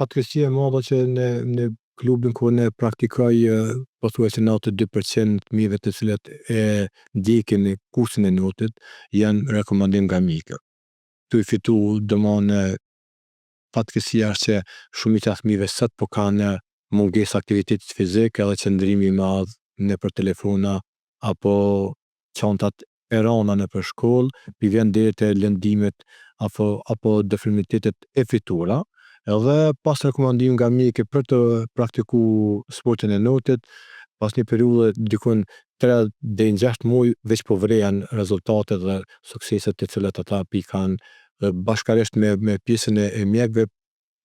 fatkeqësi e madhe që në klubin ku ne praktikoj pothuajse 92% fëmijëve të cilët e ndjekin kursin e notit janë rekomandim nga mjekë. Tu i fitu domon fatkeqësia është që shumica e fëmijëve sot po kanë mungesë aktivitetit fizik edhe qëndrimi i madh nëpër telefona apo çantat e rana nëpër shkollë, i vjen deri te lëndimet apo deformitetet e fitura. Edhe pas rekomandim nga mjekë për të praktikuar sportin e notit, pas një periudhe dikon 3 deri në 6 muaj veç po vrejën rezultatet dhe sukseset të cilat ata i kanë dhe bashkarisht me pjesën e mjekëve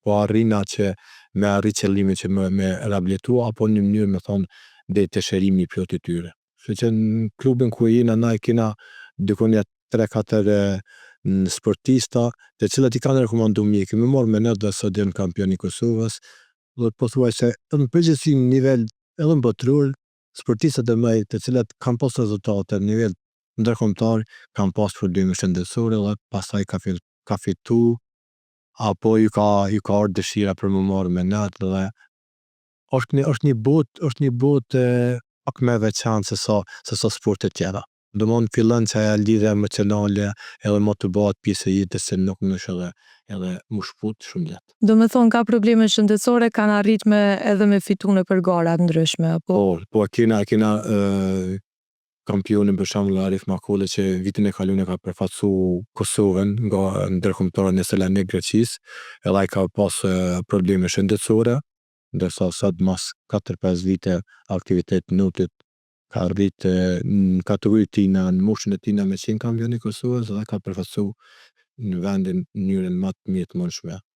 po arrin që me arrit qëllimin që me rehabilitu apo në mënyrë me thonë deri te shërimi i plot i tyre. Kështu që në klubin ku jena na kena dikon 3-4 sportista të cilët i kanë rekomandu mjekë me marrë me ne dhe sot janë kampion i Kosovës dhe pothuajse në përgjithësi në nivel edhe botror sportistët e mëdhenj të cilët kanë pas rezultate në nivel ndërkombëtar kanë pas probleme shëndetësore dhe pastaj ka fitu apo ju ka ardhur dëshira për më marrë me ne dhe është një botë pak më e veçantë se sa sportet tjera. Domon fillon që ajo lidhja emocionale edhe më të bëhet pjesë e jetës se nuk mësh edhe mu shfut shumë lehtë. Do me thonë ka probleme shëndetësore, kanë arrit edhe me fitu nëpër gara të ndryshme, apo? Po kena kampionin për shembull Arif Makolle që vitin e kaluar ka përfaqësu Kosovën nga ndërkombëtarët e Selanik Greqisë, edhe ai ka pas probleme shëndetësore, ndërsa sot mas 4-5 vite aktivitet notit ka arrit në kategoritë tina, në moshën e tina me qenë kampion i Kosovës dhe ka përfaqësu në vendin në mënyrën më të mirë të mundshme.